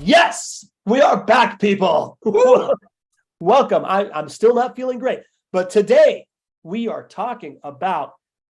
Yes, we are back, people. Welcome. I'm still not feeling great, but today we are talking about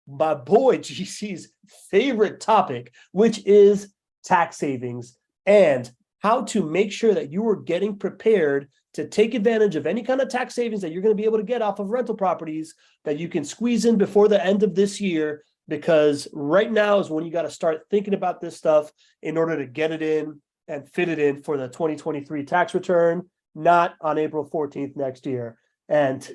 my boy GC's favorite topic, which is tax savings and how to make sure that you are getting prepared to take advantage of any kind of tax savings that you're going to be able to get off of rental properties that you can squeeze in before the end of this year, because right now is when you got to start thinking about this stuff in order to get it in and fit it in for the 2023 tax return, not on April 14th next year. And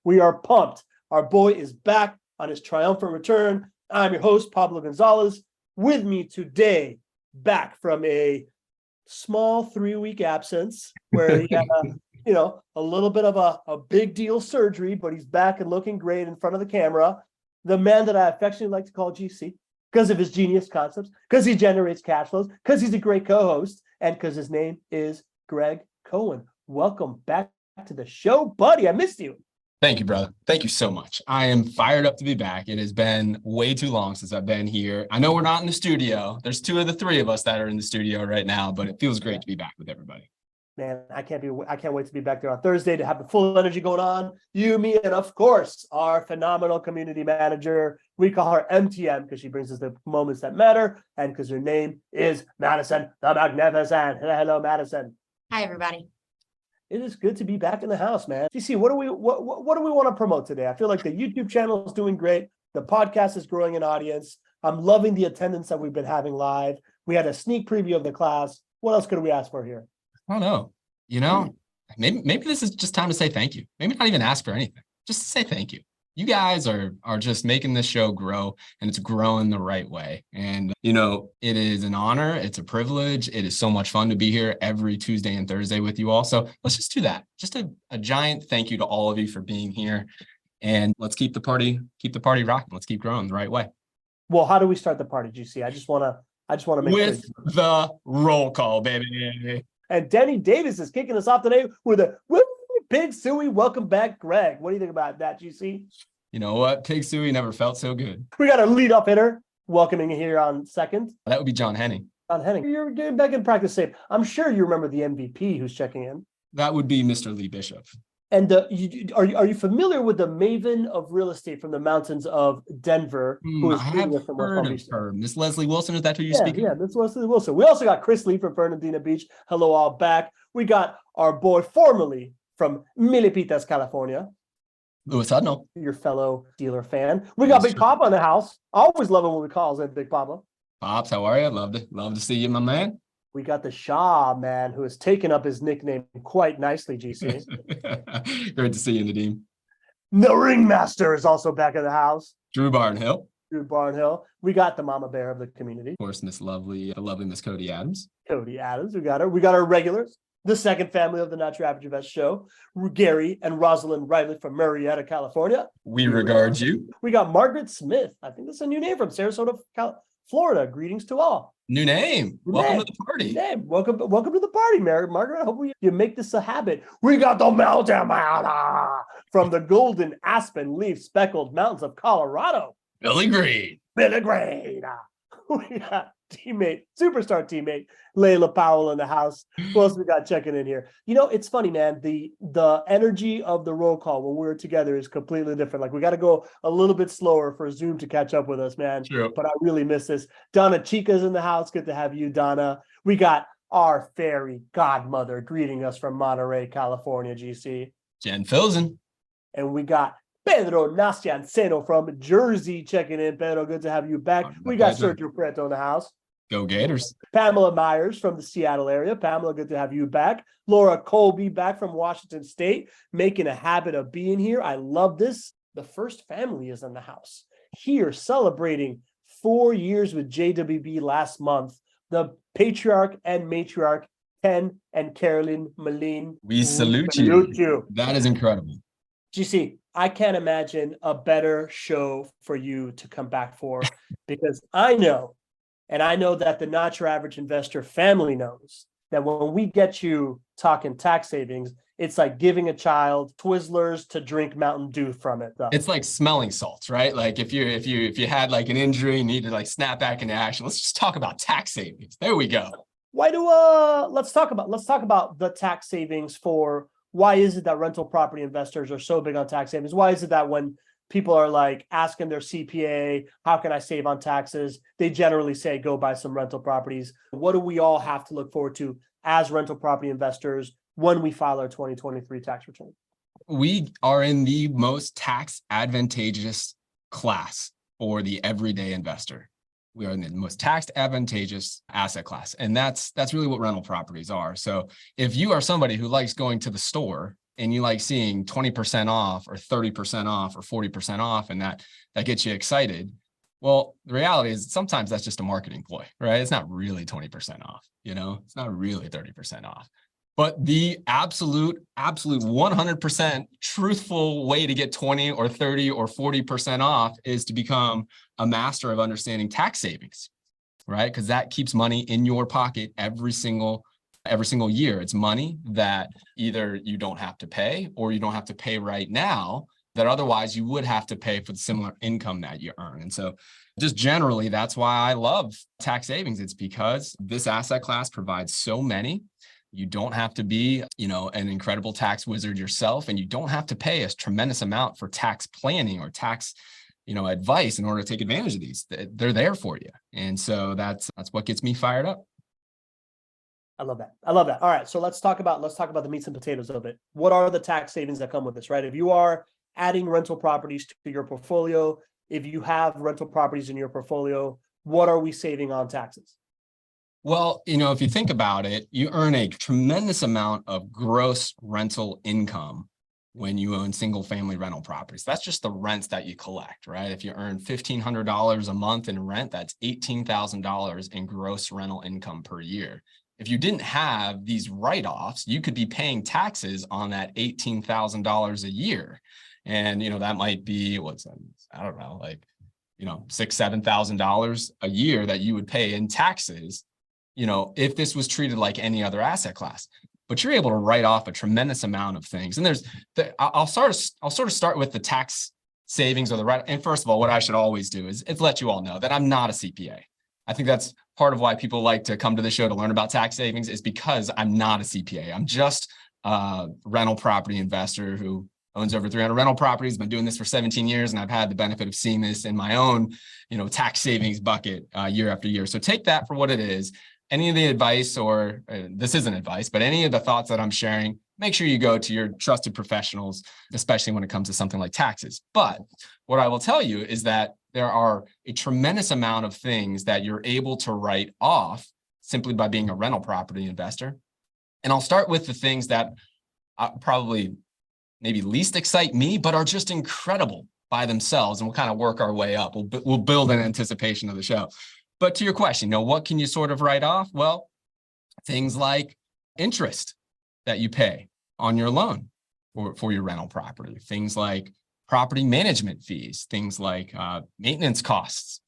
we are pumped. Our boy is back on his triumphant return. I'm your host, Pablo Gonzalez. With me today, back from a small 3-week absence where he had a little bit of a big deal surgery, but he's back and looking great in front of the camera. The man that I affectionately like to call GC, because of his genius concepts, because he generates cash flows, because he's a great co-host, and because his name is Gregg Cohen. Welcome back to the show, buddy. I missed you. Thank you, brother. Thank you so much. I am fired up to be back. It has been way too long since I've been here. I know we're not in the studio. There's 2 of the 3 of us that are in the studio right now, but it feels great to be back with everybody. Man, I can't wait to be back there on Thursday to have the full energy going on. You, me, and of course, our phenomenal community manager. We call her MTM because she brings us the moments that matter, and because her name is Madison the Magnificent. Hello, Madison. Hi, everybody. It is good to be back in the house, man. GC, what do we want to promote today? I feel like the YouTube channel is doing great. The podcast is growing in audience. I'm loving the attendance that we've been having live. We had a sneak preview of the class. What else could we ask for here? I don't know. Maybe this is just time to say thank you. Maybe not even ask for anything. Just say thank you. You guys are just making this show grow, and it's growing the right way. And, it is an honor. It's a privilege. It is so much fun to be here every Tuesday and Thursday with you all. So let's just do that. Just a giant thank you to all of you for being here. And let's keep the party rocking. Let's keep growing the right way. Well, how do we start the party, GC? I just want to make with sure. The roll call, baby. And Denny Davis is kicking us off today with a Pig Suey. Welcome back, Greg. What do you think about that, GC? You know what? Pig Suey never felt so good. We got our leadoff hitter welcoming here on second. That would be John Henning. John Henning. You're getting back in practice safe. I'm sure you remember the MVP who's checking in. That would be Mr. Lee Bishop. And are you familiar with the maven of real estate from the mountains of Denver? Who is I have heard of her. Miss Leslie Wilson, is that who you're speaking? Yeah, Miss Leslie Wilson. We also got Chris Lee from Fernandina Beach. Hello, all back. We got our boy formerly from Milipitas, California, Louis Hudnall, your fellow dealer fan. We got Big Papa in the house. I always love it when we call him Big Papa. Pops, how are you? Love to see you, my man. We got the Shaw man who has taken up his nickname quite nicely, GC. Great to see you, Nadeem. The Ringmaster is also back in the house. Drew Barnhill. We got the mama bear of the community. Of course, the lovely Miss Cody Adams. We got her. We got our regulars. The second family of the Not Your Average Invest show, Gary and Rosalind Riley from Marietta, California. We regard you. We got Margaret Smith. I think that's a new name from Sarasota, Florida. Greetings to all. New name. Welcome to the party. Welcome to the party, Margaret. I hope you make this a habit. We got the Mountain Man from the golden aspen leaf speckled mountains of Colorado. Billy Green. We got superstar teammate, Layla Powell in the house. Who else we got checking in here? It's funny, man. The energy of the roll call when we're together is completely different. Like, we got to go a little bit slower for Zoom to catch up with us, man. True. But I really miss this. Donna Chica's in the house. Good to have you, Donna. We got our fairy godmother greeting us from Monterey, California, GC. Jen Filzen. And we got Pedro Nacianceno from Jersey checking in. Pedro, good to have you back. We got Sergio Preto in the house. Go Gators. Pamela Myers from the Seattle area. Pamela, good to have you back. Laura Colby back from Washington State, making a habit of being here. I love this. The first family is in the house. Here, celebrating 4 years with JWB last month. The patriarch and matriarch, Ken and Carolyn Malin. We salute you. That is incredible. GC, I can't imagine a better show for you to come back for, because I know that the Not Your Average Investor family knows that when we get you talking tax savings, it's like giving a child Twizzlers to drink Mountain Dew from it. Though. It's like smelling salts, right? Like if you had like an injury and need to like snap back into action, let's just talk about tax savings. There we go. Why do let's talk about the tax savings for why is it that rental property investors are so big on tax savings? Why is it that when people are like asking their CPA, how can I save on taxes? They generally say, go buy some rental properties. What do we all have to look forward to as rental property investors when we file our 2023 tax return? We are in the most tax advantageous class for the everyday investor. We are in the most tax advantageous asset class. And that's really what rental properties are. So if you are somebody who likes going to the store and you like seeing 20% off or 30% off or 40% off, and that gets you excited, well, the reality is sometimes that's just a marketing ploy, right? It's not really 20% off, it's not really 30% off. But the absolute 100% truthful way to get 20 or 30 or 40% off is to become a master of understanding tax savings, right? Because that keeps money in your pocket every single year. It's money that either you don't have to pay or you don't have to pay right now that otherwise you would have to pay for the similar income that you earn. And so just generally, that's why I love tax savings. It's because this asset class provides so many. You don't have to be, an incredible tax wizard yourself, and you don't have to pay a tremendous amount for tax planning or tax, advice in order to take advantage of these. They're there for you. And so that's what gets me fired up. I love that. All right. So let's talk about the meats and potatoes of it. What are the tax savings that come with this, right? If you are adding rental properties to your portfolio, if you have rental properties in your portfolio, what are we saving on taxes? Well, if you think about it, you earn a tremendous amount of gross rental income when you own single family rental properties. That's just the rents that you collect, right? If you earn $1,500 a month in rent, that's $18,000 in gross rental income per year. If you didn't have these write-offs, you could be paying taxes on that $18,000 a year. And, that might be, I don't know, like, $6,000, $7,000 a year that you would pay in taxes, if this was treated like any other asset class. But you're able to write off a tremendous amount of things. And I'll sort of start with the tax savings or the right. And first of all, what I should always do is let you all know that I'm not a CPA. I think that's part of why people like to come to the show to learn about tax savings, is because I'm not a CPA. I'm just a rental property investor who owns over 300 rental properties, been doing this for 17 years, and I've had the benefit of seeing this in my own, tax savings bucket year after year. So take that for what it is. Any of the advice, or this isn't advice, but any of the thoughts that I'm sharing, make sure you go to your trusted professionals, especially when it comes to something like taxes. But what I will tell you is that there are a tremendous amount of things that you're able to write off simply by being a rental property investor. And I'll start with the things that probably maybe least excite me, but are just incredible by themselves. And we'll kind of work our way up. We'll build in anticipation of the show. But to your question, what can you sort of write off? Well, things like interest that you pay on your loan for your rental property, things like property management fees, things like maintenance costs,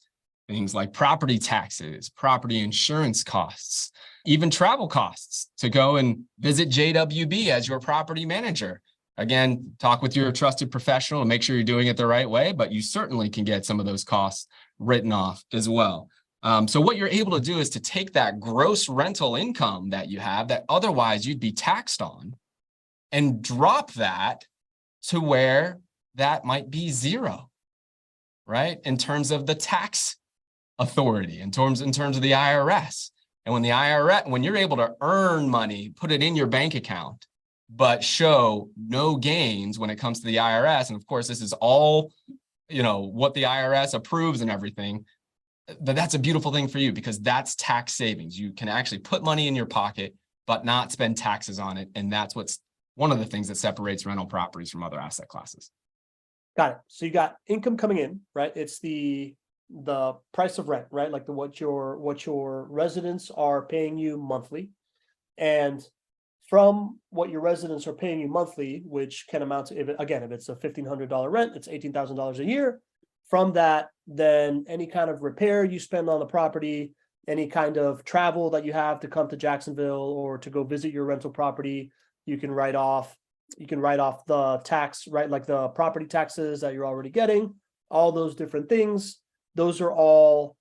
things like property taxes, property insurance costs, even travel costs to go and visit JWB as your property manager. Again, talk with your trusted professional and make sure you're doing it the right way, but you certainly can get some of those costs written off as well. So what you're able to do is to take that gross rental income that you have that otherwise you'd be taxed on and drop that to where that might be zero, right? In terms of the tax authority, in terms of the IRS. And when you're able to earn money, put it in your bank account, but show no gains when it comes to the IRS. And of course, this is all, what the IRS approves and everything. But that's a beautiful thing for you, because that's tax savings. You can actually put money in your pocket, but not spend taxes on it. And that's what's one of the things that separates rental properties from other asset classes. Got it. So you got income coming in, right? It's the price of rent, right? Like what your residents are paying you monthly. And from what your residents are paying you monthly, which can amount to, if it's a $1,500 rent, it's $18,000 a year. From that, then any kind of repair you spend on the property, any kind of travel that you have to come to Jacksonville or to go visit your rental property, you can write off the tax, right? Like the property taxes that you're already getting, all those different things. Those are all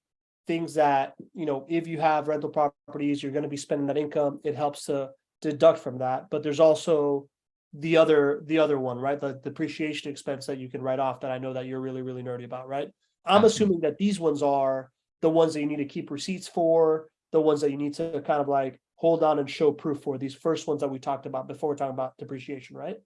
things that, if you have rental properties, you're going to be spending that income. It helps to deduct from that. But there's also the other one, right? The depreciation expense that you can write off that I know that you're really, really nerdy about, right? I'm assuming that these ones are the ones that you need to keep receipts for, the ones that you need to kind of like hold on and show proof for, these first ones that we talked about before we're talking about depreciation, right?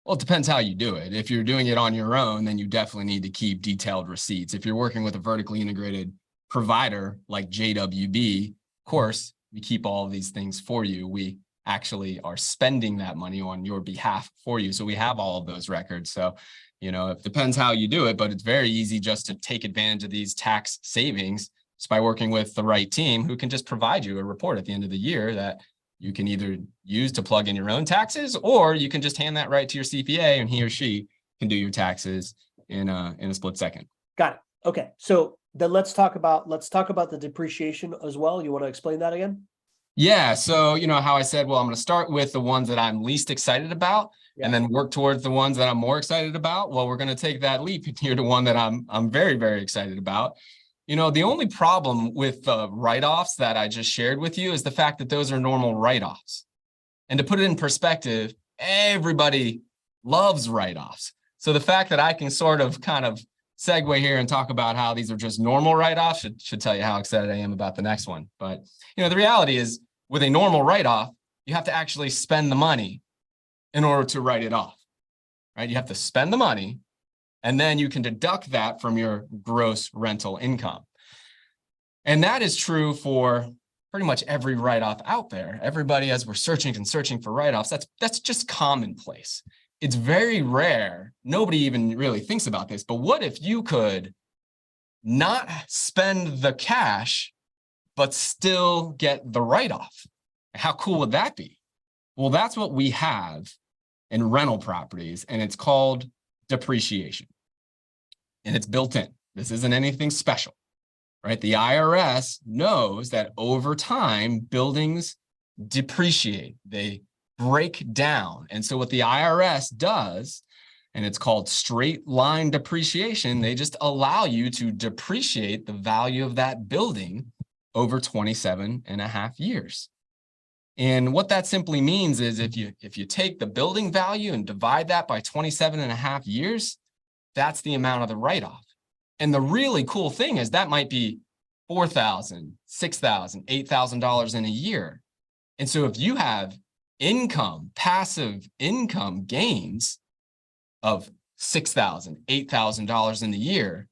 Well, it depends how you do it. If you're doing it on your own, then you definitely need to keep detailed receipts. If you're working with a vertically integrated provider like JWB, of course, we keep all of these things for you. We actually are spending that money on your behalf for you. So we have all of those records. So, it depends how you do it, but it's very easy just to take advantage of these tax savings just by working with the right team who can just provide you a report at the end of the year that you can either use to plug in your own taxes, or you can just hand that right to your CPA and he or she can do your taxes in a split second. Got it. Okay. So then let's talk about the depreciation as well. You want to explain that again? Yeah. So, how I said, well, I'm going to start with the ones that I'm least excited about and then work towards the ones that I'm more excited about. Well, we're going to take that leap here to one that I'm very, very excited about. The only problem with the write-offs that I just shared with you is the fact that those are normal write-offs. And to put it in perspective, everybody loves write-offs. So the fact that I can sort of kind of segue here and talk about how these are just normal write-offs should tell you how excited I am about the next one. But, the reality is with a normal write-off, you have to actually spend the money in order to write it off, right? You have to spend the money, and then you can deduct that from your gross rental income. And that is true for pretty much every write-off out there. Everybody, as we're searching for write-offs, that's just commonplace. It's very rare. Nobody even really thinks about this, but what if you could not spend the cash, but still get the write-off? How cool would that be? Well, that's what we have in rental properties, and it's called depreciation. And it's built in. This isn't anything special, right? The IRS knows that over time, buildings depreciate. They break down. And so what the IRS does, and it's called straight line depreciation, they just allow you to depreciate the value of that building over 27 and a half years. And what that simply means is if you take the building value and divide that by 27 and a half years, that's the amount of the write-off. And the really cool thing is that might be $4,000, $6,000, $8,000 in a year. And so if you have passive income gains of $6,000, $8,000 in the year,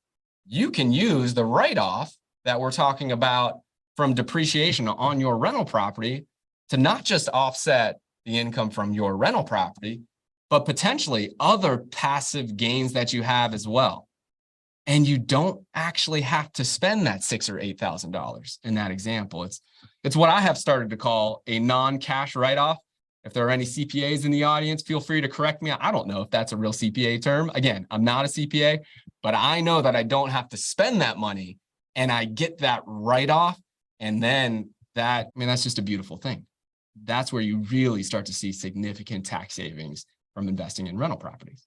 you can use the write-off that we're talking about from depreciation on your rental property to not just offset the income from your rental property, but potentially other passive gains that you have as well. And you don't actually have to spend that $6,000 or $8,000 in that example. It's what I have started to call a non-cash write-off. If there are any CPAs in the audience, feel free to correct me. I don't know if that's a real CPA term. Again, I'm not a CPA, but I know that I don't have to spend that money and I get that write-off. And then that's just a beautiful thing. That's where you really start to see significant tax savings from investing in rental properties.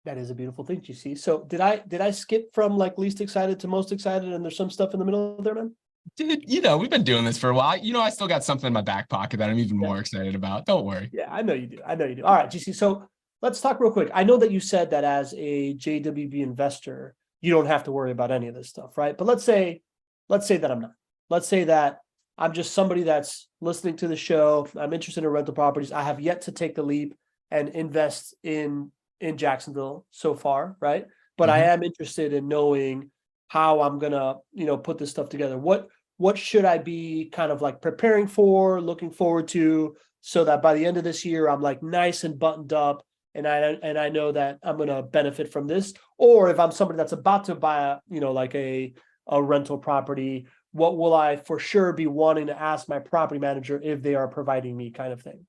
That is a beautiful thing, GC. So did I skip from like least excited to most excited, and there's some stuff in the middle there, man? Dude, we've been doing this for a while. I still got something in my back pocket that I'm even more excited about. Don't worry. Yeah, I know you do. All right, GC. So let's talk real quick. I know that you said that as a JWB investor, you don't have to worry about any of this stuff, right? But let's say that I'm not. Let's say that I'm just somebody that's listening to the show. I'm interested in rental properties. I have yet to take the leap and invest in Jacksonville so far, right? But I am interested in knowing how I'm gonna, put this stuff together. What should I be kind of like preparing for, looking forward to, so that by the end of this year I'm like nice and buttoned up, and I know that I'm gonna benefit from this. Or if I'm somebody that's about to buy a rental property, what will I for sure be wanting to ask my property manager if they are providing me, kind of thing?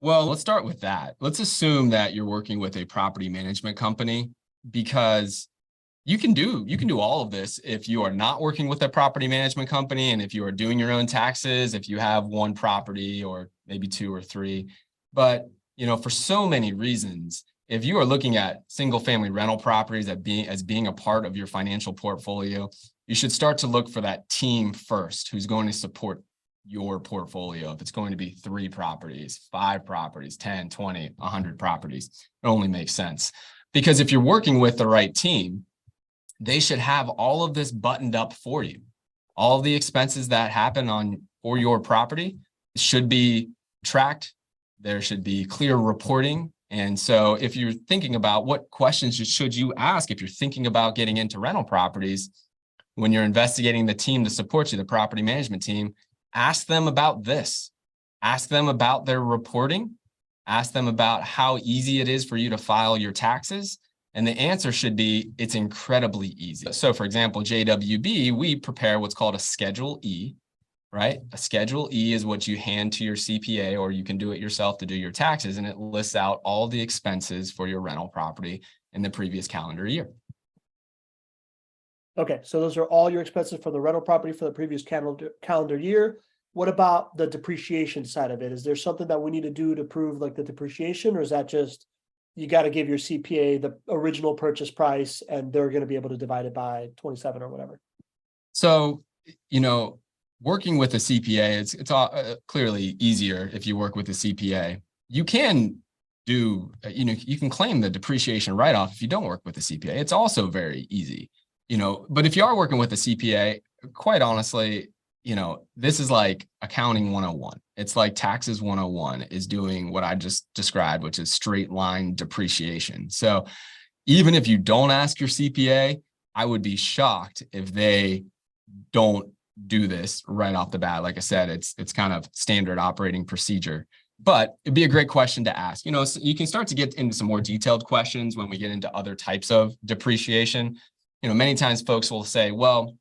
Well, let's start with that. Let's assume that you're working with a property management company, because you can do all of this if you are not working with a property management company, and if you are doing your own taxes, if you have one property or maybe two or three. But, for so many reasons, if you are looking at single family rental properties as being a part of your financial portfolio, you should start to look for that team first who's going to support your portfolio. If it's going to be 3 properties, 5 properties, 10, 20, 100 properties, it only makes sense. Because if you're working with the right team, they should have all of this buttoned up for you. All of the expenses that happen for your property should be tracked. There should be clear reporting. And so if you're thinking about what questions should you ask, if you're thinking about getting into rental properties, when you're investigating the team to support you, the property management team, ask them about this. Ask them about their reporting. Ask them about how easy it is for you to file your taxes. And the answer should be, it's incredibly easy. So for example, JWB, we prepare what's called a Schedule E, right? A Schedule E is what you hand to your CPA, or you can do it yourself to do your taxes. And it lists out all the expenses for your rental property in the previous calendar year. Okay, so those are all your expenses for the rental property for the previous calendar year. What about the depreciation side of it? Is there something that we need to do to prove like the depreciation, or is that just you got to give your CPA the original purchase price and they're going to be able to divide it by 27 or whatever? So, working with a CPA, it's clearly easier if you work with a CPA. You can do, you can claim the depreciation write-off if you don't work with a CPA. It's also very easy. But if you are working with a CPA, quite honestly, this is like accounting 101. It's like taxes 101 is doing what I just described, which is straight line depreciation. So even if you don't ask your CPA, I would be shocked if they don't do this right off the bat. Like I said, it's kind of standard operating procedure, but it'd be a great question to ask. So you can start to get into some more detailed questions when we get into other types of depreciation. Many times folks will say, well,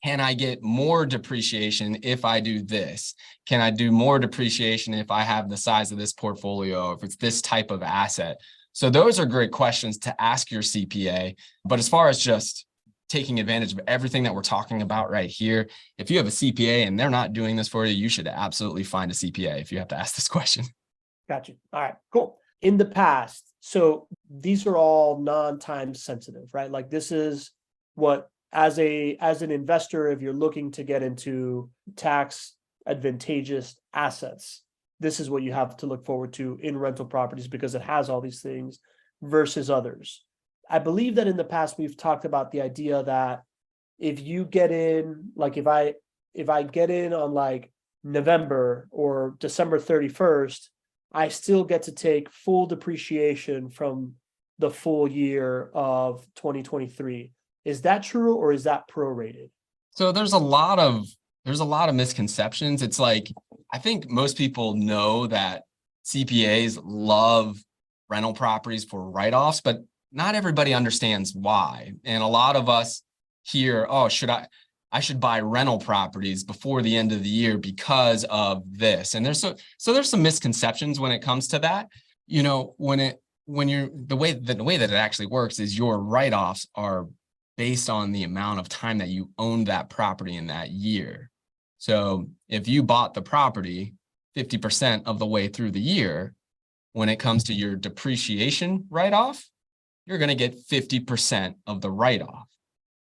can I get more depreciation if I do this? Can I do more depreciation if I have the size of this portfolio, if it's this type of asset? So those are great questions to ask your CPA. But as far as just taking advantage of everything that we're talking about right here, if you have a CPA and they're not doing this for you, you should absolutely find a CPA if you have to ask this question. Got you. All right, cool. In the past, so these are all non-time sensitive, right? Like this is what, as an investor, if you're looking to get into tax advantageous assets, this is what you have to look forward to in rental properties because it has all these things versus others. I believe that in the past we've talked about the idea that if you get in, like if I get in on like November or December 31st, I still get to take full depreciation from the full year of 2023. Is that true, or is that prorated? So there's a lot of misconceptions. It's like, I think most people know that CPAs love rental properties for write-offs, but not everybody understands why. And a lot of us hear, oh, I should buy rental properties before the end of the year because of this. And there's some misconceptions when it comes to that. The way that it actually works is your write-offs are based on the amount of time that you owned that property in that year. So if you bought the property 50% of the way through the year, when it comes to your depreciation write-off, you're going to get 50% of the write-off.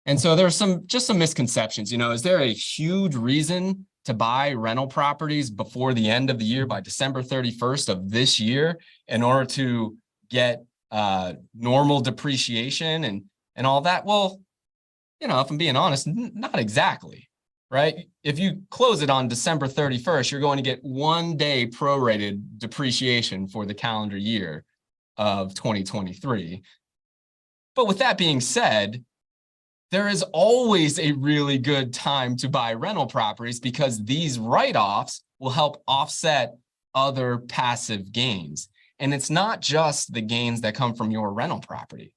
And so there's some misconceptions. Is there a huge reason to buy rental properties before the end of the year by December 31st of this year in order to get normal depreciation and all that? Well, if I'm being honest, not exactly, right? If you close it on December 31st, you're going to get 1 day prorated depreciation for the calendar year of 2023. But with that being said, there is always a really good time to buy rental properties because these write-offs will help offset other passive gains. And it's not just the gains that come from your rental property.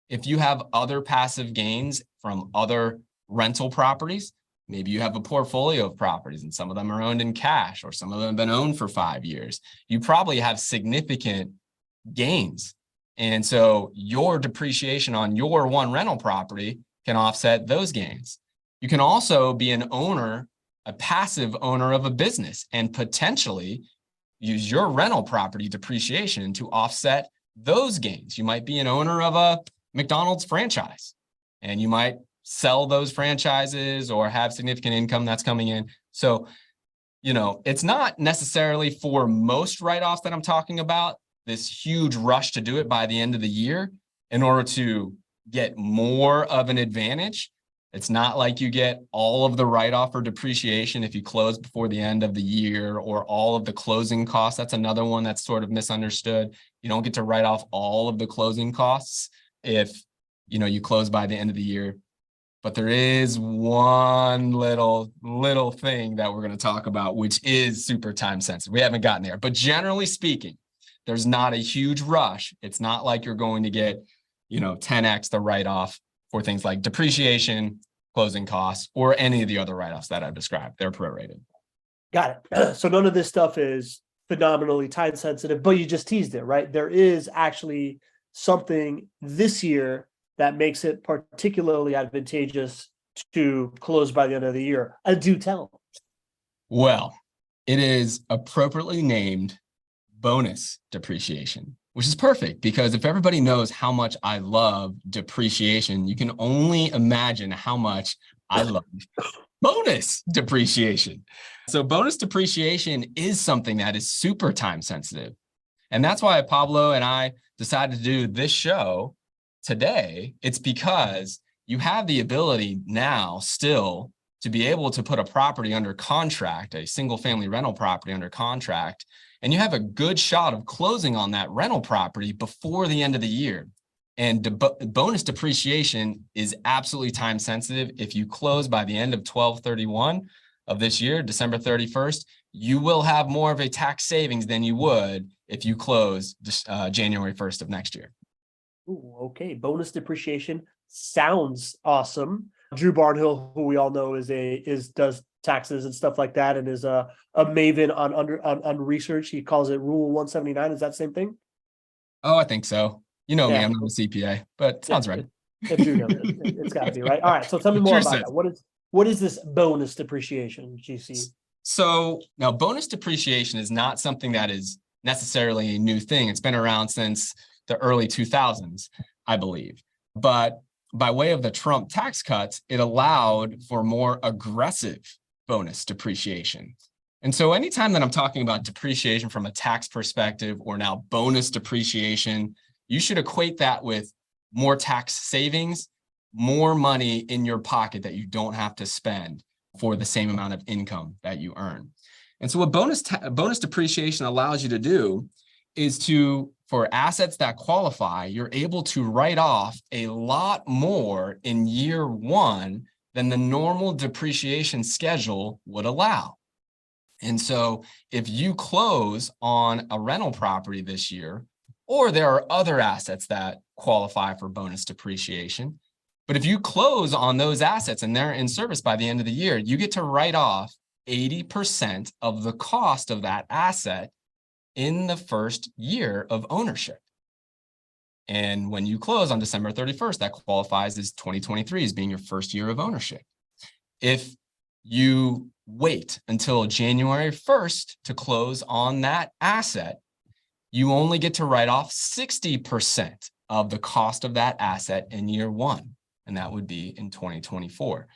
If you have other passive gains from other rental properties, maybe you have a portfolio of properties and some of them are owned in cash or some of them have been owned for 5 years, you probably have significant gains. And so your depreciation on your one rental property can offset those gains. You can also be a passive owner of a business and potentially use your rental property depreciation to offset those gains. You might be an owner of a McDonald's franchise and you might sell those franchises or have significant income that's coming in. So, it's not necessarily for most write-offs that I'm talking about, this huge rush to do it by the end of the year in order to get more of an advantage. It's not like you get all of the write-off or depreciation if you close before the end of the year, or all of the closing costs. That's another one that's sort of misunderstood. You don't get to write off all of the closing costs if, you close by the end of the year. But there is one little thing that we're going to talk about, which is super time sensitive. We haven't gotten there, but generally speaking, there's not a huge rush. It's not like you're going to get, 10x the write-off for things like depreciation, closing costs, or any of the other write-offs that I've described. They're prorated. Got it. So none of this stuff is phenomenally time sensitive, but you just teased it, right? There is actually something this year that makes it particularly advantageous to close by the end of the year. Do tell. Well, it is appropriately named bonus depreciation, which is perfect because if everybody knows how much I love depreciation, you can only imagine how much I love bonus depreciation. So bonus depreciation is something that is super time sensitive. And that's why Pablo and I decided to do this show today. It's because you have the ability now still to be able to put a property under contract, a single family rental property under contract, and you have a good shot of closing on that rental property before the end of the year. And bonus depreciation is absolutely time sensitive. If you close by the end of 12/31 of this year, December 31st, you will have more of a tax savings than you would if you close January 1st of next year. Ooh, okay. Bonus depreciation sounds awesome. Drew Barnhill, who we all know does taxes and stuff like that, and is a maven on research. He calls it Rule 179. Is that the same thing? Oh, I think so. Me, Yeah. I'm not a CPA, but sounds right. Drew knows it. It's got to be right. All right. So tell me more about that. What is this bonus depreciation, GC? So now bonus depreciation is not something that is necessarily a new thing. It's been around since the early 2000s, I believe. But by way of the Trump tax cuts, it allowed for more aggressive bonus depreciation. And so anytime that I'm talking about depreciation from a tax perspective, or now bonus depreciation, you should equate that with more tax savings, more money in your pocket that you don't have to spend for the same amount of income that you earn. And so what bonus depreciation allows you to do is for assets that qualify, you're able to write off a lot more in year one than the normal depreciation schedule would allow. And so if you close on a rental property this year, or there are other assets that qualify for bonus depreciation, but if you close on those assets and they're in service by the end of the year, you get to write off 80% of the cost of that asset in the first year of ownership. And when you close on December 31st, that qualifies as 2023 as being your first year of ownership. If you wait until January 1st to close on that asset, you only get to write off 60% of the cost of that asset in year one, and that would be in 2024.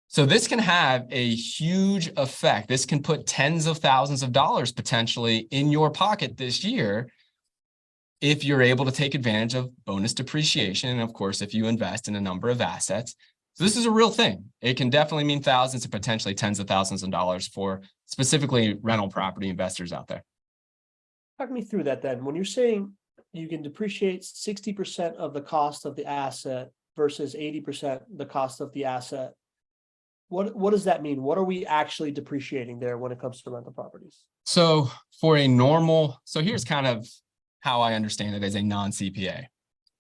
So this can have a huge effect. This can put tens of thousands of dollars potentially in your pocket this year if you're able to take advantage of bonus depreciation. And of course, if you invest in a number of assets. So this is a real thing. It can definitely mean thousands and potentially tens of thousands of dollars for specifically rental property investors out there. Talk me through that then. When you're saying you can depreciate 60% of the cost of the asset versus 80% the cost of the asset, what does that mean? What are we actually depreciating there when it comes to rental properties? So here's kind of how I understand it as a non-CPA,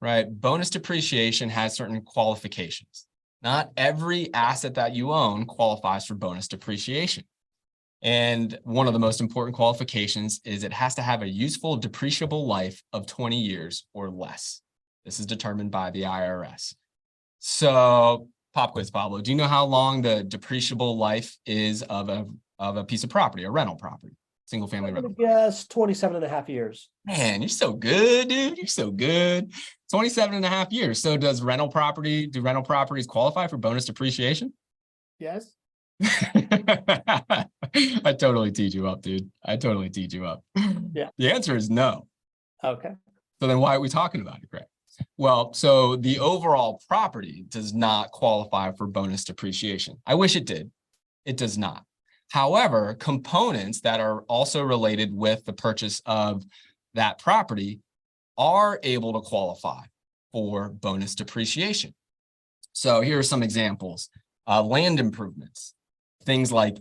right? Bonus depreciation has certain qualifications. Not every asset that you own qualifies for bonus depreciation. And one of the most important qualifications is it has to have a useful depreciable life of 20 years or less. This is determined by the IRS. So pop quiz, Pablo, do you know how long the depreciable life is of a piece of property, a rental property? single family I'm rental? going to guess 27 and a half years. Man, you're so good, dude. You're so good. 27 and a half years. So do rental properties qualify for bonus depreciation? Yes. I totally teed you up, dude. I totally teed you up. Yeah. The answer is no. Okay. So then why are we talking about it, Greg? Well, so the overall property does not qualify for bonus depreciation. I wish it did. It does not. However, components that are also related with the purchase of that property are able to qualify for bonus depreciation. So here are some examples. Land improvements, things like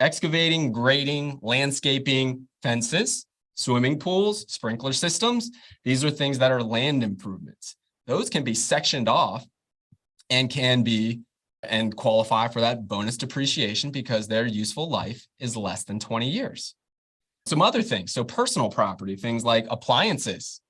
excavating, grading, landscaping, fences, swimming pools, sprinkler systems. These are things that are land improvements. Those can be sectioned off and qualify for that bonus depreciation because their useful life is less than 20 years. Some other things, so personal property, things like appliances,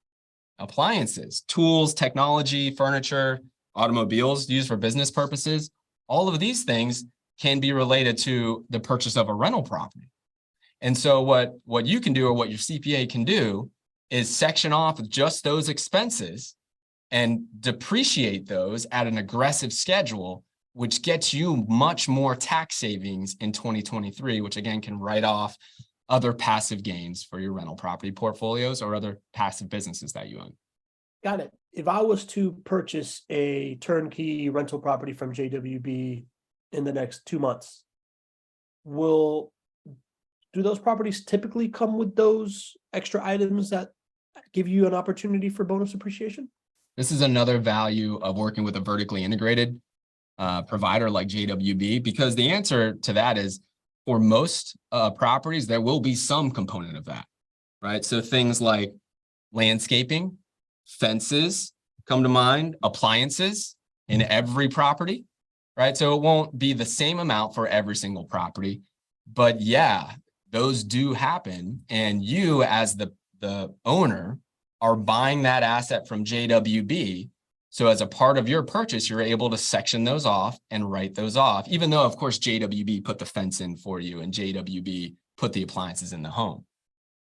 tools, technology, furniture, automobiles used for business purposes. All of these things can be related to the purchase of a rental property. And so what you can do, or what your CPA can do, is section off just those expenses and depreciate those at an aggressive schedule, which gets you much more tax savings in 2023, which again can write off other passive gains for your rental property portfolios or other passive businesses that you own. Got it. If I was to purchase a turnkey rental property from JWB in the next 2 months, do those properties typically come with those extra items that give you an opportunity for bonus appreciation? This is another value of working with a vertically integrated provider like JWB, because the answer to that is for most properties, there will be some component of that, right? So things like landscaping, fences come to mind, appliances in every property, right? So it won't be the same amount for every single property, but yeah, those do happen. And you as the owner are buying that asset from JWB. So as a part of your purchase, you're able to section those off and write those off, even though of course JWB put the fence in for you and JWB put the appliances in the home.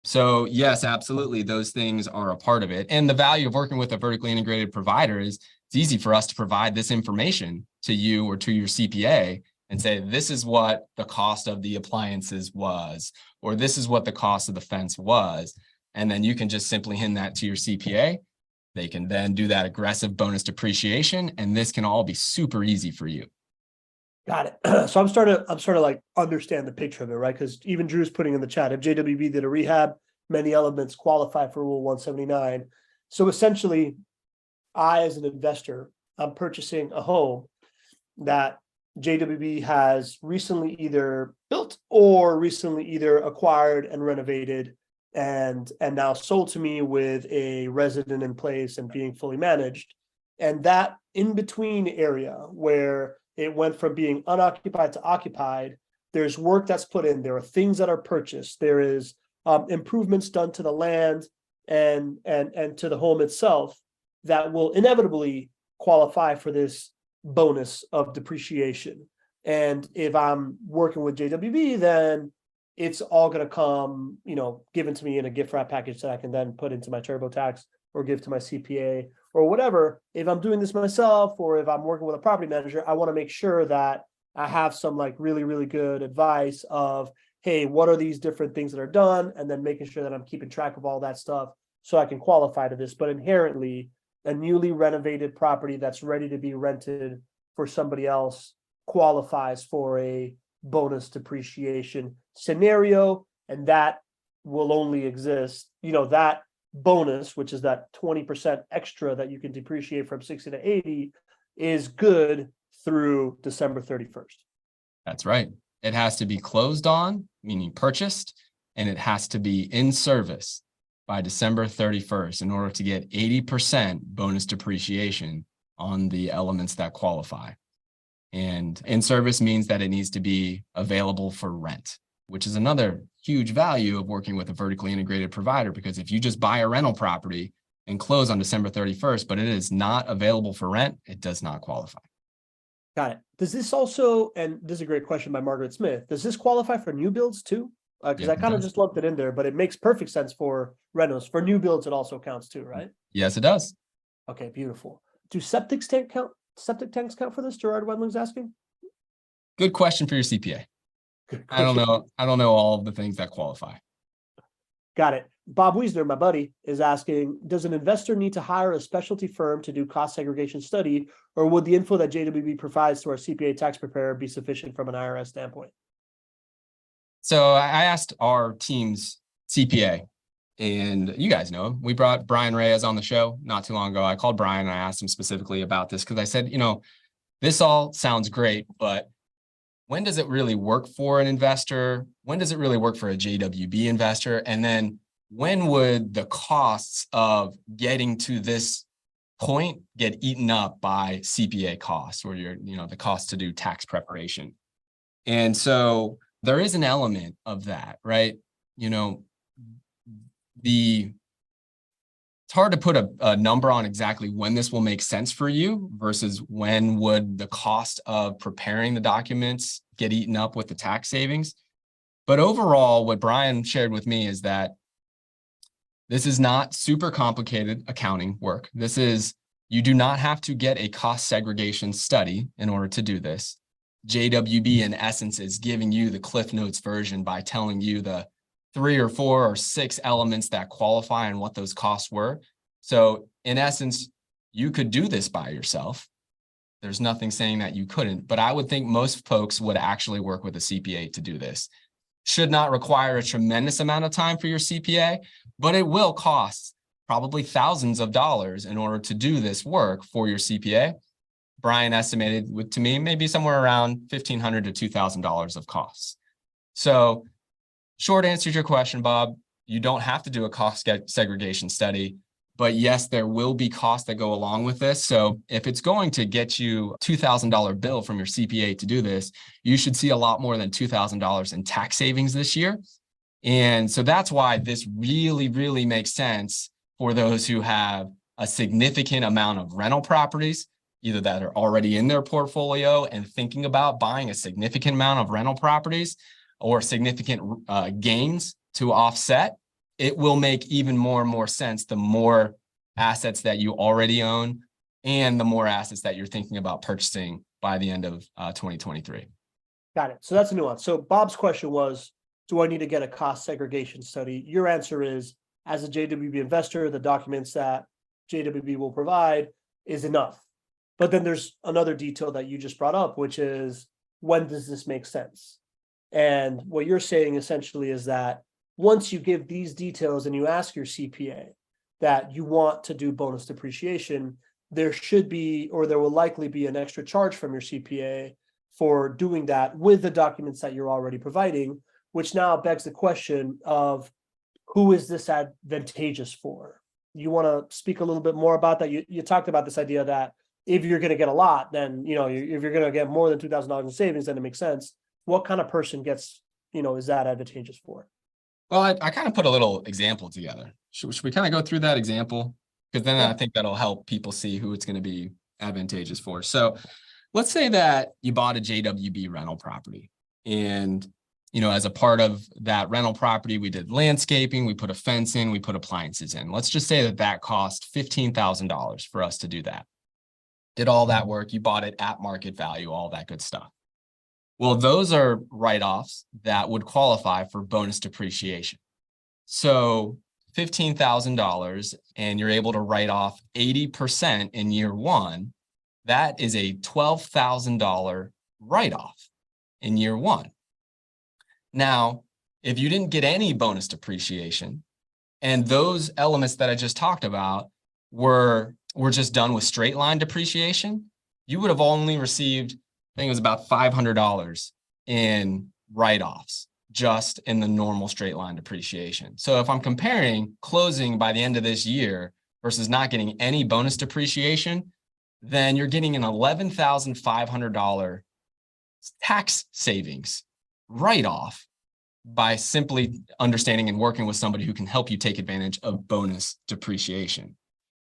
So yes, absolutely. Those things are a part of it. And the value of working with a vertically integrated provider is it's easy for us to provide this information to you or to your CPA and say, this is what the cost of the appliances was, or this is what the cost of the fence was. And then you can just simply hand that to your CPA. They can then do that aggressive bonus depreciation, and this can all be super easy for you. Got it. So I'm starting to like understand the picture of it, right? Because even Drew's putting in the chat, if JWB did a rehab, many elements qualify for Rule 179. So essentially, I, as an investor, I'm purchasing a home that JWB has recently either built or recently either acquired and renovated and now sold to me with a resident in place and being fully managed. And that in between area where it went from being unoccupied to occupied, there's work that's put in, there are things that are purchased, there is improvements done to the land and to the home itself that will inevitably qualify for this bonus of depreciation. And if I'm working with JWB, then it's all going to come, given to me in a gift wrap package that I can then put into my TurboTax or give to my CPA or whatever. If I'm doing this myself, or if I'm working with a property manager, I want to make sure that I have some like really, really good advice of, hey, what are these different things that are done? And then making sure that I'm keeping track of all that stuff so I can qualify to this. But inherently, a newly renovated property that's ready to be rented for somebody else qualifies for a bonus depreciation scenario, and that will only exist, that bonus, which is that 20% extra that you can depreciate from 60 to 80, is good through December 31st. That's right. It has to be closed on, meaning purchased, and it has to be in service by December 31st in order to get 80% bonus depreciation on the elements that qualify. And in service means that it needs to be available for rent, which is another huge value of working with a vertically integrated provider, because if you just buy a rental property and close on December 31st, but it is not available for rent, it does not qualify. Got it. Does this also, and this is a great question by Margaret Smith, does this qualify for new builds too? Because Yes, I it kind of does. just lumped it in there, but it makes perfect sense for renos. For new builds, it also counts too, right? Yes, it does. Okay, beautiful. Do septic tanks count for this? Gerard Wendling's asking. Good question for your CPA. Good I don't question. know. I don't know all of the things that qualify. Got it. Bob Wiesner, my buddy, is asking, does an investor need to hire a specialty firm to do cost segregation study, or would the info that JWB provides to our CPA tax preparer be sufficient from an IRS standpoint? So I asked our team's CPA, and you guys know him. We brought Brian Reyes on the show not too long ago. I called Brian and I asked him specifically about this because I said, this all sounds great, but when does it really work for an investor? When does it really work for a JWB investor? And then when would the costs of getting to this point get eaten up by CPA costs or the cost to do tax preparation? And so there is an element of that, right? It's hard to put a number on exactly when this will make sense for you versus when would the cost of preparing the documents get eaten up with the tax savings. But overall, what Brian shared with me is that this is not super complicated accounting work. You do not have to get a cost segregation study in order to do this. JWB, in essence, is giving you the Cliff Notes version by telling you the 3 or 4 or 6 elements that qualify and what those costs were. So in essence, you could do this by yourself. There's nothing saying that you couldn't, but I would think most folks would actually work with a CPA to do this. Should not require a tremendous amount of time for your CPA, but it will cost probably thousands of dollars in order to do this work for your CPA. Brian estimated to me maybe somewhere around $1,500 to $2,000 of costs. So short answer to your question, Bob, you don't have to do a cost segregation study, but yes, there will be costs that go along with this. So if it's going to get you a $2,000 bill from your CPA to do this, you should see a lot more than $2,000 in tax savings this year. And so that's why this really, really makes sense for those who have a significant amount of rental properties, either that are already in their portfolio and thinking about buying a significant amount of rental properties, or significant gains to offset. It will make even more and more sense the more assets that you already own and the more assets that you're thinking about purchasing by the end of 2023. Got it. So that's a nuance. So Bob's question was, do I need to get a cost segregation study? Your answer is, as a JWB investor, the documents that JWB will provide is enough. But then there's another detail that you just brought up, which is, when does this make sense? And what you're saying essentially is that once you give these details and you ask your CPA that you want to do bonus depreciation, there should be, or there will likely be, an extra charge from your CPA for doing that with the documents that you're already providing, which now begs the question of, who is this advantageous for? You want to speak a little bit more about that? You talked about this idea that if you're going to get a lot, then, if you're going to get more than $2,000 in savings, then it makes sense. What kind of person gets, is that advantageous for? Well, I kind of put a little example together. Should we kind of go through that example? Because then I think that'll help people see who it's going to be advantageous for. So let's say that you bought a JWB rental property, and, as a part of that rental property, we did landscaping, we put a fence in, we put appliances in. Let's just say that cost $15,000 for us to do that. Did all that work, you bought it at market value, all that good stuff. Well, those are write-offs that would qualify for bonus depreciation. So $15,000, and you're able to write off 80% in year one, that is a $12,000 write-off in year one. Now, if you didn't get any bonus depreciation, and those elements that I just talked about were just done with straight line depreciation, you would have only received, I think it was about $500 in write-offs just in the normal straight line depreciation. So if I'm comparing closing by the end of this year versus not getting any bonus depreciation, then you're getting an $11,500 tax savings write-off by simply understanding and working with somebody who can help you take advantage of bonus depreciation.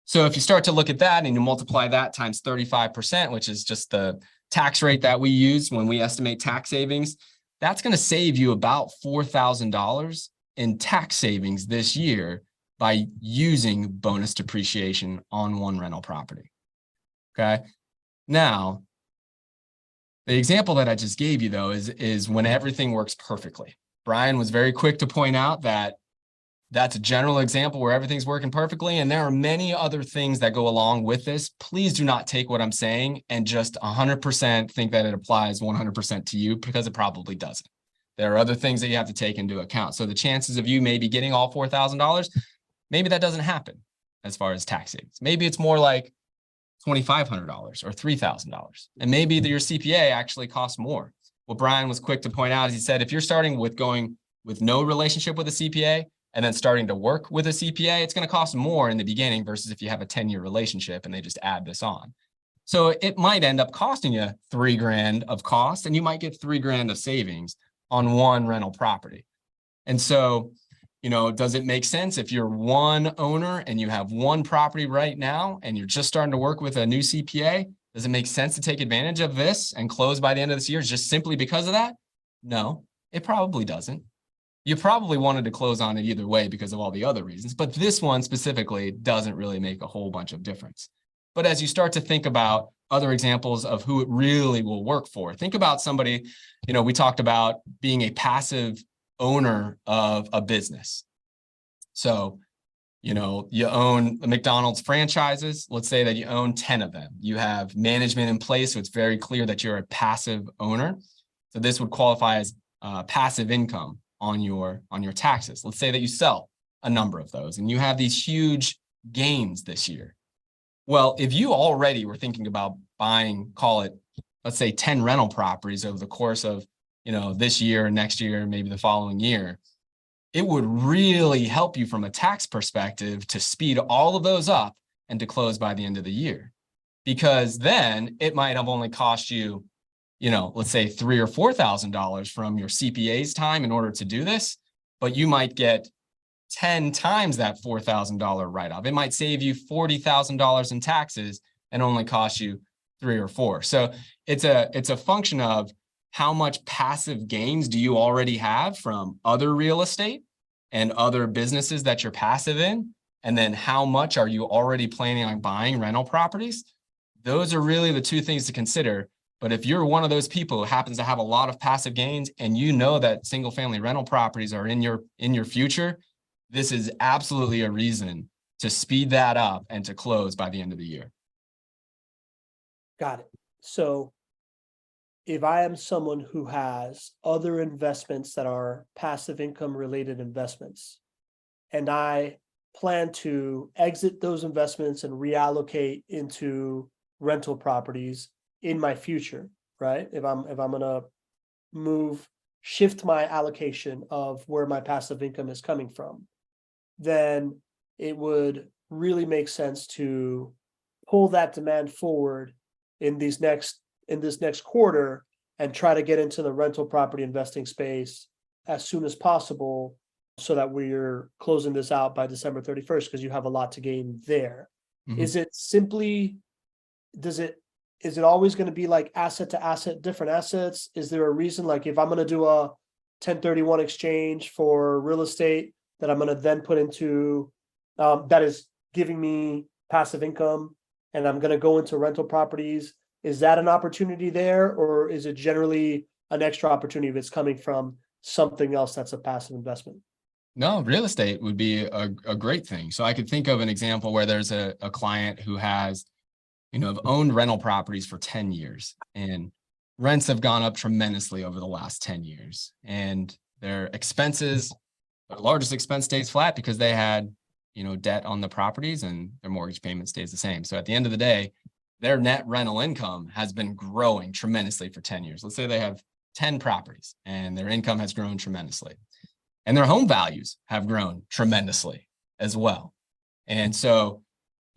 So if you start to look at that and you multiply that times 35%, which is just the tax rate that we use when we estimate tax savings, that's going to save you about $4,000 in tax savings this year by using bonus depreciation on one rental property. Okay. Now, the example that I just gave you, though, is when everything works perfectly. Brian was very quick to point out that that's a general example where everything's working perfectly. And there are many other things that go along with this. Please do not take what I'm saying and just 100% think that it applies 100% to you, because it probably doesn't. There are other things that you have to take into account. So the chances of you maybe getting all $4,000, maybe that doesn't happen as far as tax savings. Maybe it's more like $2,500 or $3,000. And maybe your CPA actually costs more. What Brian was quick to point out is he said, if you're starting with going with no relationship with a CPA and then starting to work with a CPA, it's going to cost more in the beginning versus if you have a 10-year relationship and they just add this on. So it might end up costing you $3,000 of cost, and you might get $3,000 of savings on one rental property. And so, does it make sense if you're one owner and you have one property right now and you're just starting to work with a new CPA? Does it make sense to take advantage of this and close by the end of this year just simply because of that? No, it probably doesn't. You probably wanted to close on it either way because of all the other reasons, but this one specifically doesn't really make a whole bunch of difference. But as you start to think about other examples of who it really will work for, think about somebody, we talked about being a passive owner of a business. So, you own McDonald's franchises. Let's say that you own 10 of them. You have management in place, so it's very clear that you're a passive owner. So this would qualify as passive income on your taxes. Let's say that you sell a number of those and you have these huge gains this year. Well, if you already were thinking about buying, call it, let's say 10 rental properties over the course of, this year, next year, maybe the following year, it would really help you from a tax perspective to speed all of those up and to close by the end of the year. Because then it might have only cost you, let's say $3,000 or $4,000 from your CPA's time in order to do this, but you might get 10 times that $4,000 write-off. It might save you $40,000 in taxes and only cost you 3 or 4. So it's a function of how much passive gains do you already have from other real estate and other businesses that you're passive in, and then how much are you already planning on buying rental properties? Those are really the two things to consider. But if you're one of those people who happens to have a lot of passive gains and you know that single family rental properties are in your future, this is absolutely a reason to speed that up and to close by the end of the year. Got it. So if I am someone who has other investments that are passive income related investments, and I plan to exit those investments and reallocate into rental properties in my future, right? If I'm gonna shift my allocation of where my passive income is coming from, then it would really make sense to pull that demand forward in this next quarter and try to get into the rental property investing space as soon as possible so that we're closing this out by December 31st, because you have a lot to gain there. Mm-hmm. Is it always going to be like asset to asset, different assets? Is there a reason, like if I'm going to do a 1031 exchange for real estate that I'm going to then put into that is giving me passive income, and I'm going to go into rental properties, is that an opportunity there, or is it generally an extra opportunity if it's coming from something else that's a passive investment? No, real estate would be a great thing. So I could think of an example where there's a client who has, owned rental properties for 10 years, and rents have gone up tremendously over the last 10 years. And their expenses, their largest expense stays flat because they had, debt on the properties, and their mortgage payment stays the same. So at the end of the day, their net rental income has been growing tremendously for 10 years. Let's say they have 10 properties and their income has grown tremendously, and their home values have grown tremendously as well. And so,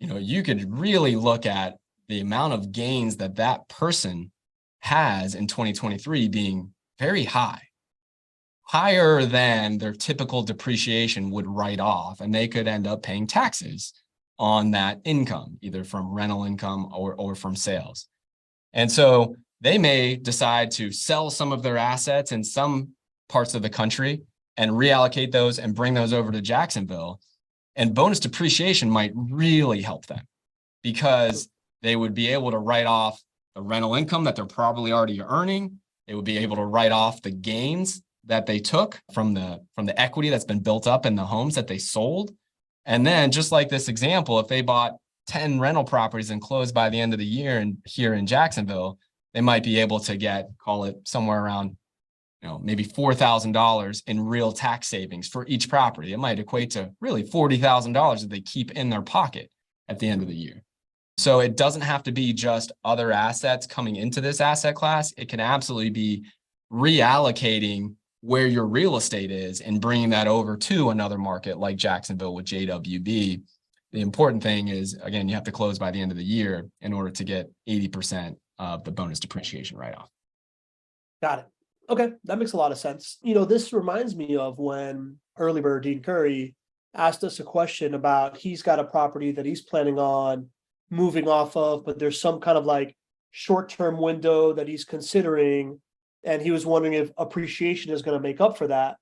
you could really look at the amount of gains that person has in 2023 being very high, higher than their typical depreciation would write off, and they could end up paying taxes on that income, either from rental income or from sales. And so they may decide to sell some of their assets in some parts of the country and reallocate those and bring those over to Jacksonville. And bonus depreciation might really help them because they would be able to write off the rental income that they're probably already earning. They would be able to write off the gains that they took from the equity that's been built up in the homes that they sold. And then just like this example, if they bought 10 rental properties and closed by the end of the year and here in Jacksonville, they might be able to get, call it somewhere around, maybe $4,000 in real tax savings for each property. It might equate to really $40,000 that they keep in their pocket at the end of the year. So it doesn't have to be just other assets coming into this asset class. It can absolutely be reallocating where your real estate is and bringing that over to another market like Jacksonville with JWB. The important thing is, again, you have to close by the end of the year in order to get 80% of the bonus depreciation write-off. Got it. Okay, that makes a lot of sense. This reminds me of when Early Bird Dean Curry asked us a question about he's got a property that he's planning on moving off of, but there's some kind of like short-term window that he's considering. And he was wondering if appreciation is going to make up for that.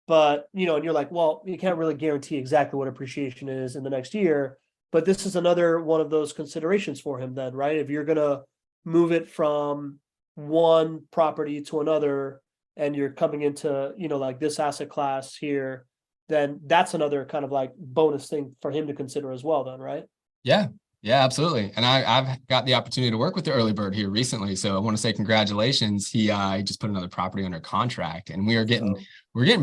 But, and you're like, well, you can't really guarantee exactly what appreciation is in the next year. But this is another one of those considerations for him then, right? If you're going to move it from one property to another and you're coming into, like this asset class here, then that's another kind of like bonus thing for him to consider as well then, right? Yeah, absolutely. And I've got the opportunity to work with the early bird here recently. So I want to say congratulations. He just put another property under contract and we're getting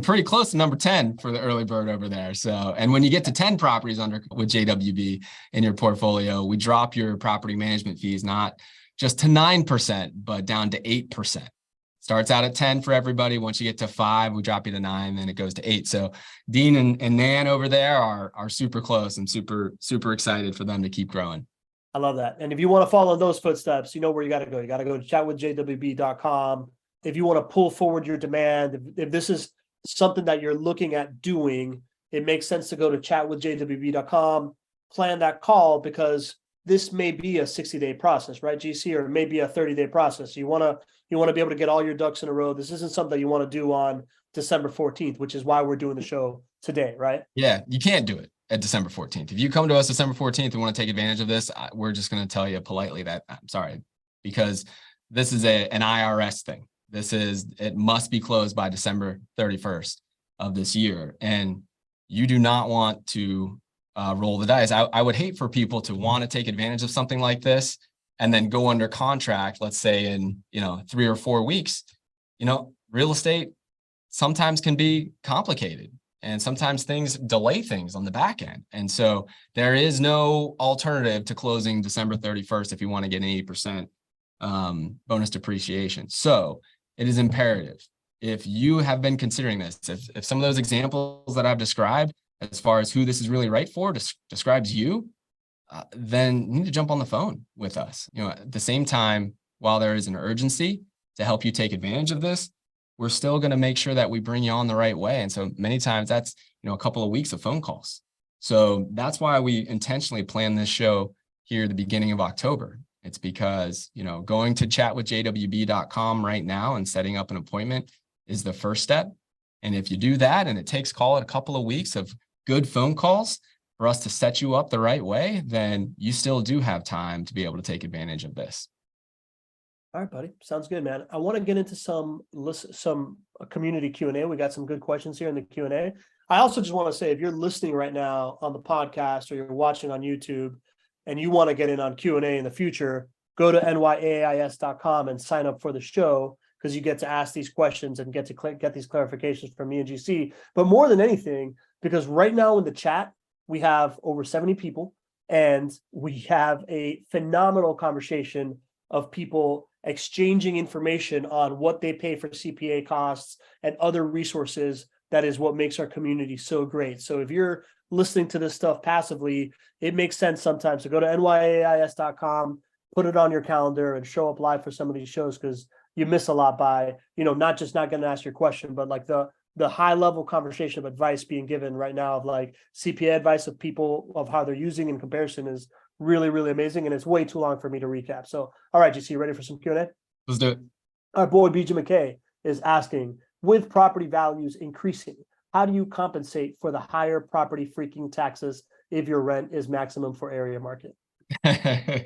pretty close to number 10 for the early bird over there. So, and when you get to 10 properties with JWB in your portfolio, we drop your property management fees, not just to 9%, but down to 8%. Starts out at 10 for everybody. Once you get to 5, we drop you to 9, then it goes to 8. So Dean and Nan over there are super close. I'm super excited for them to keep growing. I love that. And if you want to follow those footsteps, you know where you got to go. You got to go to chatwithjwb.com. If you want to pull forward your demand, if this is something that you're looking at doing, it makes sense to go to chatwithjwb.com, plan that call, because this may be a 60-day process, right, GC, or maybe a 30-day process. You want to be able to get all your ducks in a row. This isn't something you want to do on December 14th, which is why we're doing the show today, right? Yeah, you can't do it at December 14th. If you come to us December 14th and want to take advantage of this, we're just going to tell you politely that I'm sorry, because this is an IRS thing. It must be closed by December 31st of this year. And you do not want to roll the dice. I would hate for people to want to take advantage of something like this and then go under contract, let's say in 3 or 4 weeks. Real estate sometimes can be complicated and sometimes things delay things on the back end. And so there is no alternative to closing December 31st if you want to get an 80% bonus depreciation. So it is imperative, if you have been considering this, if some of those examples that I've described as far as who this is really right for describes you, then you need to jump on the phone with us. At the same time, while there is an urgency to help you take advantage of this, we're still going to make sure that we bring you on the right way. And so many times that's, a couple of weeks of phone calls. So that's why we intentionally plan this show here at the beginning of October. It's because, going to chatwithjwb.com right now and setting up an appointment is the first step. And if you do that, and it takes, call it a couple of weeks of good phone calls for us to set you up the right way, then you still do have time to be able to take advantage of this. All right, buddy. Sounds good, man. I want to get into some community Q&A. We got some good questions here in the Q&A. I also just want to say, if you're listening right now on the podcast or you're watching on YouTube and you want to get in on Q&A in the future, go to nyais.com and sign up for the show, because you get to ask these questions and get to get these clarifications from me and GC. But more than anything, because right now in the chat, we have over 70 people, and we have a phenomenal conversation of people exchanging information on what they pay for CPA costs and other resources. That is what makes our community so great. So if you're listening to this stuff passively, it makes sense sometimes to go to nyais.com, put it on your calendar, and show up live for some of these shows, because you miss a lot by, not just not getting to ask your question, but like the high level conversation of advice being given right now, of like CPA advice of people of how they're using in comparison, is really, really amazing. And it's way too long for me to recap. So, all right, GC, ready for some Q&A? Let's do it. Our boy BJ McKay is asking, with property values increasing, how do you compensate for the higher property freaking taxes if your rent is maximum for area market? I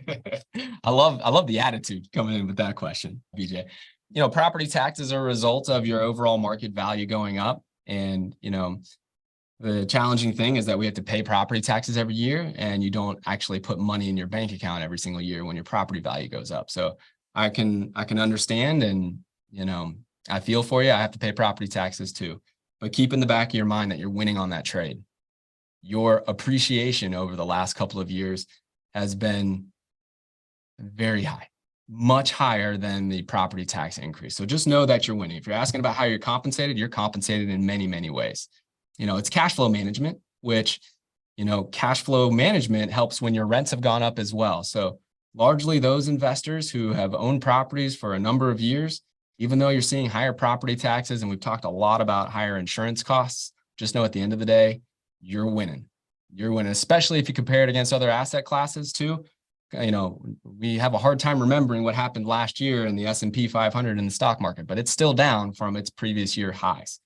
love the attitude coming in with that question, BJ. Property taxes are a result of your overall market value going up. And, the challenging thing is that we have to pay property taxes every year, and you don't actually put money in your bank account every single year when your property value goes up. So I can understand, and, I feel for you. I have to pay property taxes too, but keep in the back of your mind that you're winning on that trade. Your appreciation over the last couple of years has been very high, much higher than the property tax increase. So just know that you're winning. If you're asking about how you're compensated in many, many ways. It's cash flow management, which, cash flow management helps when your rents have gone up as well. So largely those investors who have owned properties for a number of years, even though you're seeing higher property taxes, and we've talked a lot about higher insurance costs, just know at the end of the day, you're winning. You're winning, especially if you compare it against other asset classes too. We have a hard time remembering what happened last year in the S&P 500 in the stock market, but it's still down from its previous year highs.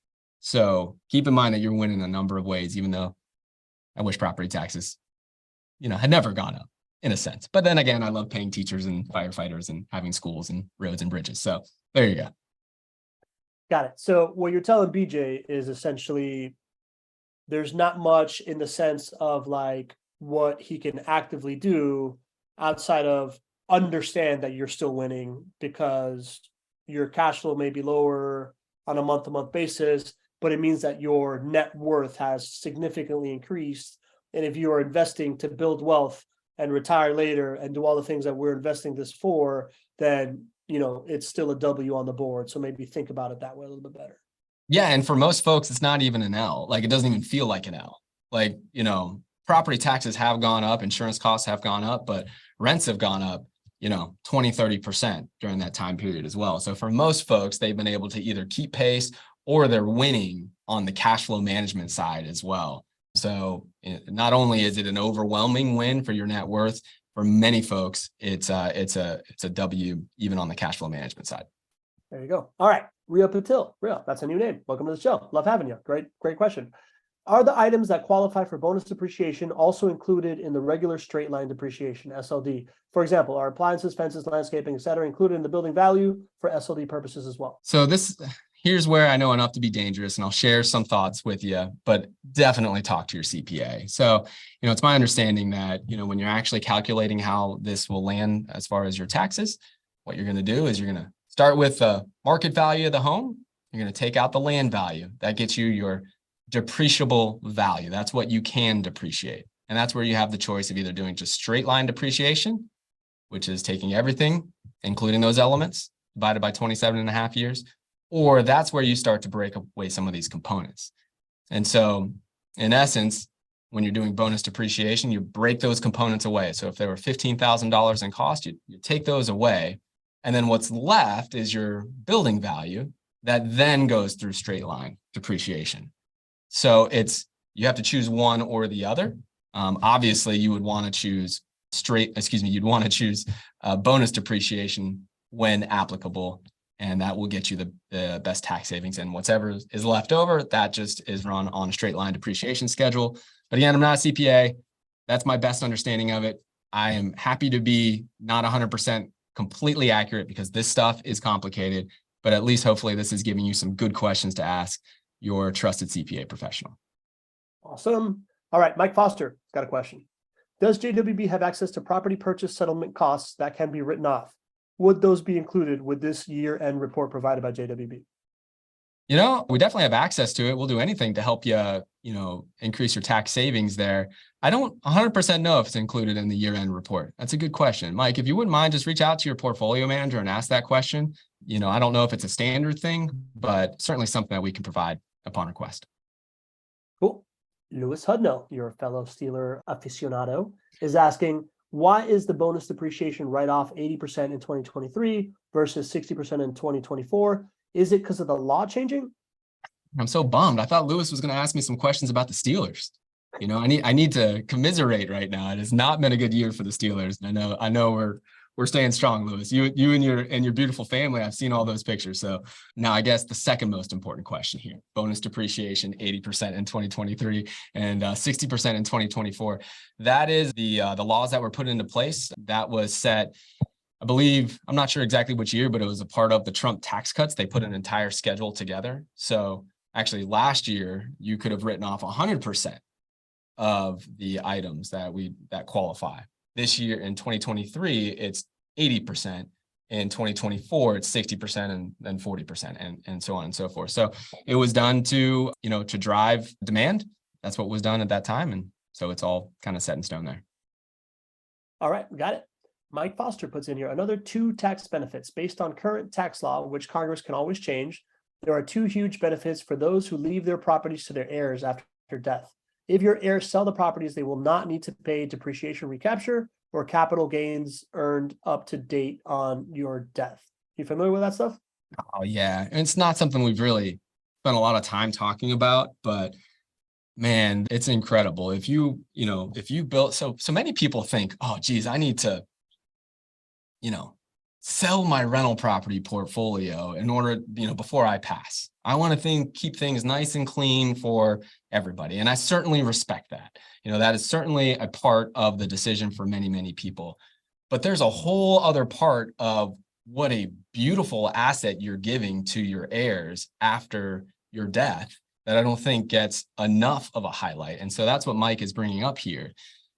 So keep in mind that you're winning a number of ways, even though I wish property taxes, had never gone up in a sense. But then again, I love paying teachers and firefighters and having schools and roads and bridges. So there you go. Got it. So what you're telling BJ is essentially there's not much in the sense of like what he can actively do outside of understand that you're still winning because your cash flow may be lower on a month-to-month basis, but it means that your net worth has significantly increased. And if you are investing to build wealth and retire later and do all the things that we're investing this for, then, it's still a W on the board. So maybe think about it that way a little bit better. Yeah. And for most folks, it's not even an L. Like, it doesn't even feel like an L. Like, property taxes have gone up, insurance costs have gone up, but rents have gone up, 20, 30% during that time period as well. So for most folks, they've been able to either keep pace or they're winning on the cash flow management side as well. So not only is it an overwhelming win for your net worth, for many folks, it's a W even on the cash flow management side. There you go. All right. Ria Patil. Ria, that's a new name. Welcome to the show. Love having you. Great question. Are the items that qualify for bonus depreciation also included in the regular straight line depreciation, SLD? For example, are appliances, fences, landscaping, et cetera, included in the building value for SLD purposes as well? So here's where I know enough to be dangerous, and I'll share some thoughts with you, but definitely talk to your CPA. So, it's my understanding that, when you're actually calculating how this will land as far as your taxes, what you're going to do is you're going to start with the market value of the home. You're going to take out the land value. That gets you your depreciable value. That's what you can depreciate. And that's where you have the choice of either doing just straight line depreciation, which is taking everything, including those elements, divided by 27 and a half years, or that's where you start to break away some of these components. And so in essence, when you're doing bonus depreciation, you break those components away. So if there were $15,000 in cost, you take those away. And then what's left is your building value that then goes through straight line depreciation. So you have to choose one or the other. Obviously, you would want to choose bonus depreciation when applicable, and that will get you the best tax savings. And whatever is left over, that just is run on a straight line depreciation schedule. But again, I'm not a CPA. That's my best understanding of it. I am happy to be not 100% completely accurate because this stuff is complicated, but at least hopefully this is giving you some good questions to ask your trusted CPA professional. Awesome. All right, Mike Foster got a question. Does JWB have access to property purchase settlement costs that can be written off? Would those be included with this year-end report provided by JWB? We definitely have access to it. We'll do anything to help you, increase your tax savings there. I don't 100% know if it's included in the year-end report. That's a good question. Mike, if you wouldn't mind, just reach out to your portfolio manager and ask that question. I don't know if it's a standard thing, but certainly something that we can provide upon request. Cool. Lewis Hudnell, your fellow Steeler aficionado, is asking, why is the bonus depreciation write-off 80% in 2023 versus 60% in 2024? Is it because of the law changing? I'm so bummed. I thought Lewis was going to ask me some questions about the Steelers. I need to commiserate right now. It has not been a good year for the Steelers. I know we're we're staying strong, Louis. You and your beautiful family. I've seen all those pictures. So now I guess the second most important question here: bonus depreciation, 80% in 2023 and 60% in 2024. That is the laws that were put into place. That was set, I believe, I'm not sure exactly which year, but it was a part of the Trump tax cuts. They put an entire schedule together. So actually last year, you could have written off 100% of the items that qualify. This year in 2023, it's 80%. In 2024, it's 60% and then 40% and so on and so forth. So it was done to drive demand. That's what was done at that time. And so it's all kind of set in stone there. All right, got it. Mike Foster puts in here another 2 tax benefits based on current tax law, which Congress can always change. There are 2 huge benefits for those who leave their properties to their heirs after death. If your heirs sell the properties, they will not need to pay depreciation recapture or capital gains earned up to date on your death. You familiar with that stuff? Oh yeah, and it's not something we've really spent a lot of time talking about, but man, it's incredible. If you built, so many people think, oh geez, I need to sell my rental property portfolio in order, before I pass. I want to keep things nice and clean for everybody. And I certainly respect that. That is certainly a part of the decision for many, many people. But there's a whole other part of what a beautiful asset you're giving to your heirs after your death that I don't think gets enough of a highlight. And so that's what Mike is bringing up here.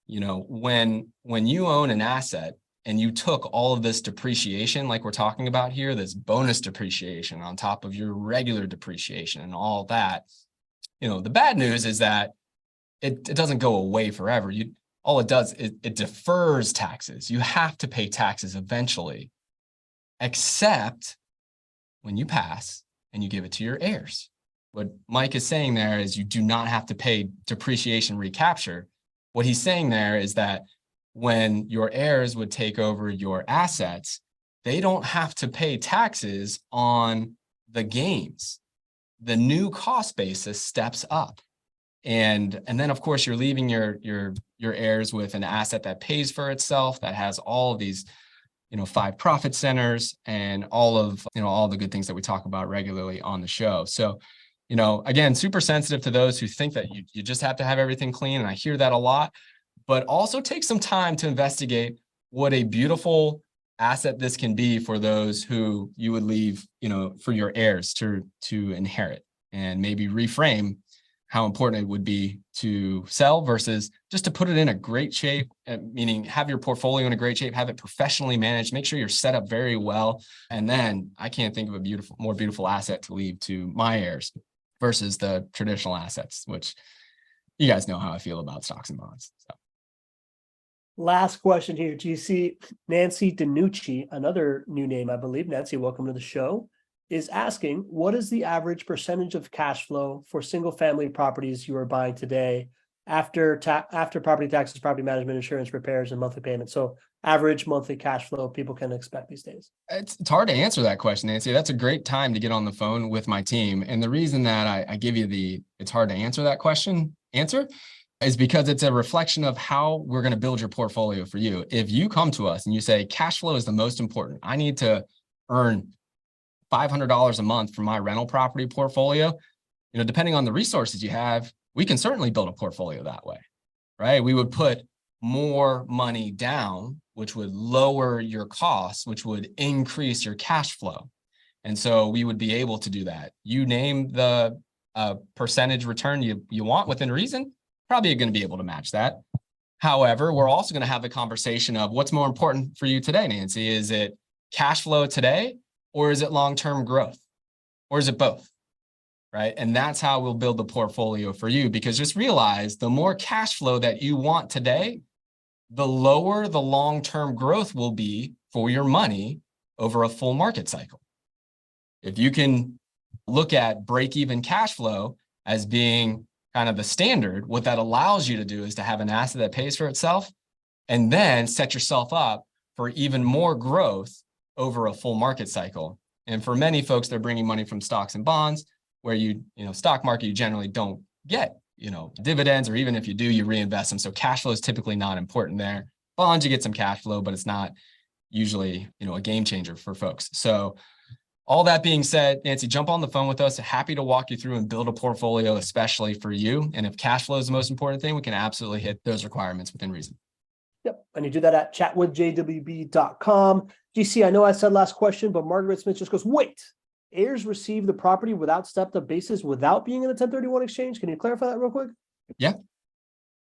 When you own an asset, and you took all of this depreciation, like we're talking about here, this bonus depreciation on top of your regular depreciation and all that, the bad news is that it doesn't go away forever. All it does is it defers taxes. You have to pay taxes eventually, except when you pass and you give it to your heirs. What Mike is saying there is you do not have to pay depreciation recapture. What he's saying there is that when your heirs would take over your assets, they don't have to pay taxes on the gains. The new cost basis steps up. And then of course you're leaving your heirs with an asset that pays for itself, that has all of these 5 profit centers and all of all the good things that we talk about regularly on the show. So again, super sensitive to those who think that you just have to have everything clean, and I hear that a lot. But also take some time to investigate what a beautiful asset this can be for those who you would leave, for your heirs to inherit, and maybe reframe how important it would be to sell versus just to put it in a great shape, meaning have your portfolio in a great shape, have it professionally managed, make sure you're set up very well. And then I can't think of a more beautiful asset to leave to my heirs versus the traditional assets, which you guys know how I feel about stocks and bonds. So. Last question here. Do you see Nancy DiNucci, another new name, I believe? Nancy, welcome to the show, is asking, what is the average percentage of cash flow for single family properties you are buying today after property taxes, property management, insurance, repairs, and monthly payments? So average monthly cash flow people can expect these days. It's hard to answer that question, Nancy. That's a great time to get on the phone with my team. And the reason that I give you it's hard to answer that question is because it's a reflection of how we're going to build your portfolio for you. If you come to us and you say, cash flow is the most important, I need to earn $500 a month from my rental property portfolio, depending on the resources you have, we can certainly build a portfolio that way, right? We would put more money down, which would lower your costs, which would increase your cash flow. And so we would be able to do that. You name the percentage return you want within reason, probably going to be able to match that. However, we're also going to have the conversation of what's more important for you today, Nancy. Is it cash flow today, or is it long-term growth, or is it both, right? And that's how we'll build the portfolio for you, because just realize the more cash flow that you want today, the lower the long-term growth will be for your money over a full market cycle. If you can look at break-even cash flow as being kind of the standard, what that allows you to do is to have an asset that pays for itself and then set yourself up for even more growth over a full market cycle. And for many folks, they're bringing money from stocks and bonds, where stock market, you generally don't get, dividends, or even if you do, you reinvest them. So cash flow is typically not important there. Bonds, you get some cash flow, but it's not, usually, a game changer for folks. So all that being said, Nancy, jump on the phone with us. Happy to walk you through and build a portfolio, especially for you. And if cash flow is the most important thing, we can absolutely hit those requirements within reason. Yep. And you do that at chatwithjwb.com. GC, I know I said last question, but Margaret Smith just goes, wait, heirs receive the property without stepped up basis without being in a 1031 exchange. Can you clarify that real quick? Yeah.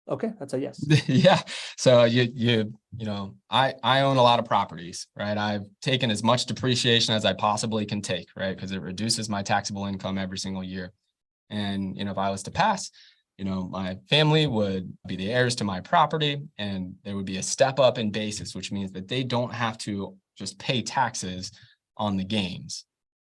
Okay, that's a yes. Yeah. So I own a lot of properties, right? I've taken as much depreciation as I possibly can take, right? Because it reduces my taxable income every single year. And, if I was to pass, my family would be the heirs to my property, and there would be a step up in basis, which means that they don't have to just pay taxes on the gains.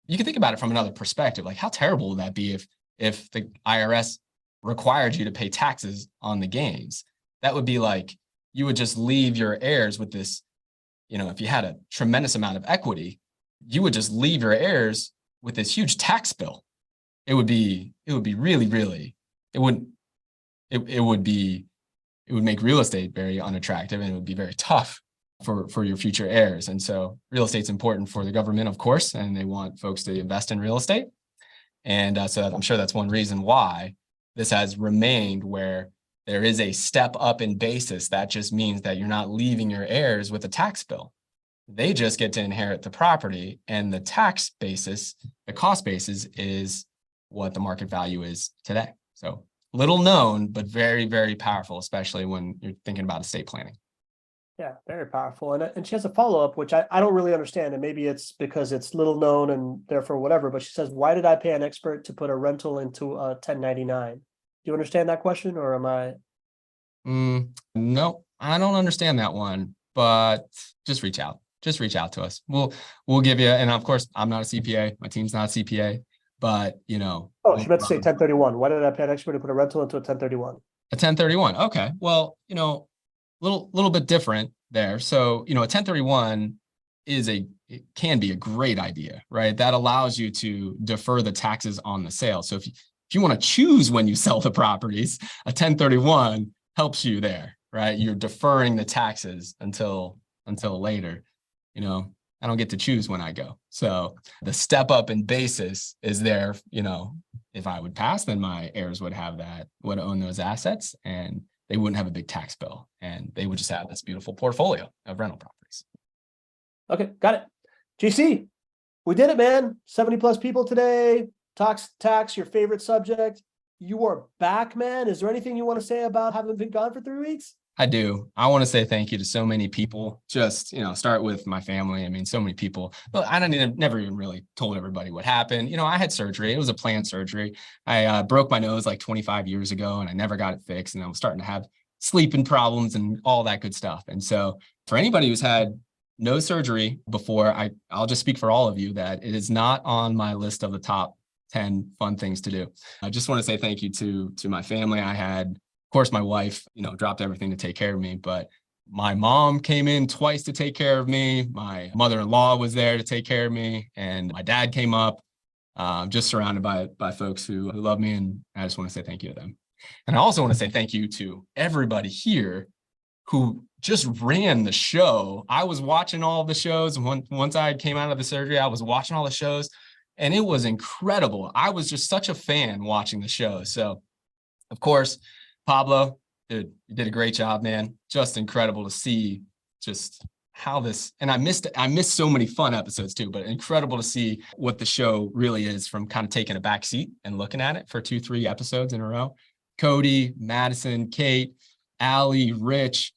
You can think about it from another perspective. Like, how terrible would that be if the IRS required you to pay taxes on the gains? That would be like, you would just leave your heirs with this, if you had a tremendous amount of equity, you would just leave your heirs with this huge tax bill. It would really, really, it would make real estate very unattractive, and it would be very tough for your future heirs. And so real estate's important for the government, of course, and they want folks to invest in real estate. And so I'm sure that's one reason why this has remained where there is a step up in basis. That just means that you're not leaving your heirs with a tax bill. They just get to inherit the property, and the tax basis, the cost basis, is what the market value is today. So little known, but very, very powerful, especially when you're thinking about estate planning. Yeah, very powerful. And she has a follow-up, which I don't really understand. And maybe it's because it's little known and therefore whatever. But she says, why did I pay an expert to put a rental into a 1099? Do you understand that question, or am I? No, I don't understand that one, but just reach out. Just reach out to us. We'll give you, and of course, I'm not a CPA. My team's not a CPA, but Oh, she meant to say 1031. Why did I pay an expert to put a rental into a 1031? A 1031. Okay. Well, little bit different there. So, a 1031 it can be a great idea, right? That allows you to defer the taxes on the sale. So if you want to choose when you sell the properties, a 1031 helps you there, right? You're deferring the taxes until later. I don't get to choose when I go. So the step up in basis is there. If I would pass, then my heirs would own those assets, and they wouldn't have a big tax bill, and they would just have this beautiful portfolio of rental properties. Okay, got it. GC, we did it, man. 70 plus people today. Talks tax, your favorite subject. You are back, man. Is there anything you want to say about having been gone for 3 weeks? I do. I want to say thank you to so many people. Just, start with my family. I mean, so many people, but I never even really told everybody what happened. I had surgery. It was a planned surgery. I broke my nose like 25 years ago, and I never got it fixed. And I was starting to have sleeping problems and all that good stuff. And so for anybody who's had no surgery before, I'll just speak for all of you that it is not on my list of the top 10 fun things to do. I just want to say thank you to my family. I had, of course, my wife, dropped everything to take care of me, but my mom came in twice to take care of me. My mother-in-law was there to take care of me, and my dad came up. Just surrounded by folks who love me, and I just want to say thank you to them. And I also want to say thank you to everybody here who just ran the show. I was watching all the shows, and once I came out of the surgery, I was watching all the shows, and it was incredible. I was just such a fan watching the show. So, of course, Pablo, dude, you did a great job, man. Just incredible to see just how this, and I missed so many fun episodes too, but incredible to see what the show really is from kind of taking a back seat and looking at it for 2-3 episodes in a row. Cody, Madison, Kate, Allie, Rich,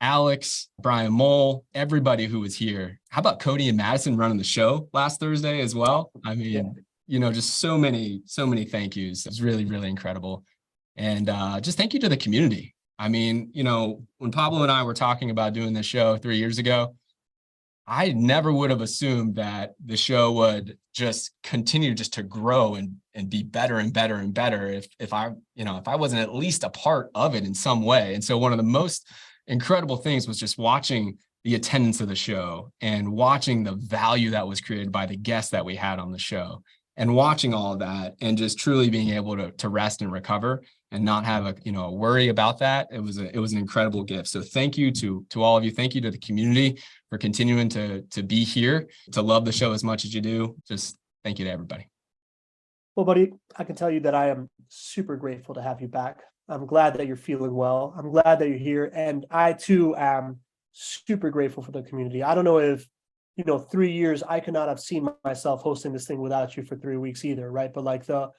Alex, Brian Mole, everybody who was here. How about Cody and Madison running the show last Thursday as well? I mean, just so many thank yous. It was really, really incredible. And just thank you to the community. I mean, when Pablo and I were talking about doing this show 3 years ago, I never would have assumed that the show would just continue just to grow and be better and better and better if I wasn't at least a part of it in some way. And so one of the most incredible things was just watching the attendance of the show and watching the value that was created by the guests that we had on the show, and watching all of that and just truly being able to rest and recover and not have a worry about that. It was an incredible gift. So thank you to all of you. Thank you to the community for continuing to be here, to love the show as much as you do. Just thank you to everybody. Well, buddy, I can tell you that I am super grateful to have you back. I'm glad that you're feeling well. I'm glad that you're here. And I too am super grateful for the community. I don't know if, 3 years, I could not have seen myself hosting this thing without you for 3 weeks either, right? But like the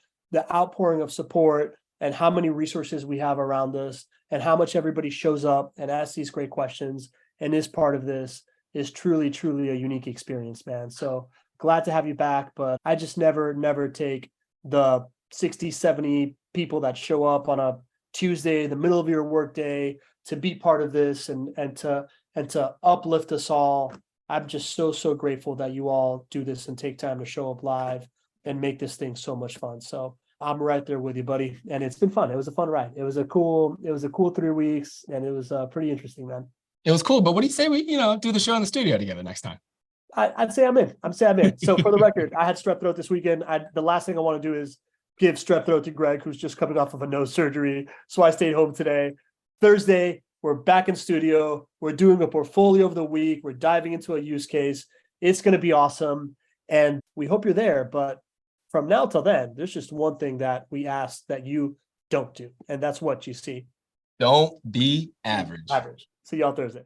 outpouring of support and how many resources we have around us and how much everybody shows up and asks these great questions and is part of this is truly, truly a unique experience, man. So glad to have you back, but I just never take the 60, 70 people that show up on a Tuesday, the middle of your workday, to be part of this and to uplift us all. I'm just so grateful that you all do this and take time to show up live and make this thing so much fun. So I'm right there with you, buddy. And it's been fun. It was a fun ride. It was a cool 3 weeks, and it was pretty interesting, man. It was cool. But what do you say we, do the show in the studio together next time? I'd say I'm in. So for the record, I had strep throat this weekend. The last thing I want to do is give strep throat to Gregg, who's just coming off of a nose surgery. So I stayed home today. Thursday, we're back in studio. We're doing a portfolio of the week. We're diving into a use case. It's going to be awesome. And we hope you're there. But from now till then, there's just one thing that we ask that you don't do. And that's what you see. Don't be average. See y'all Thursday.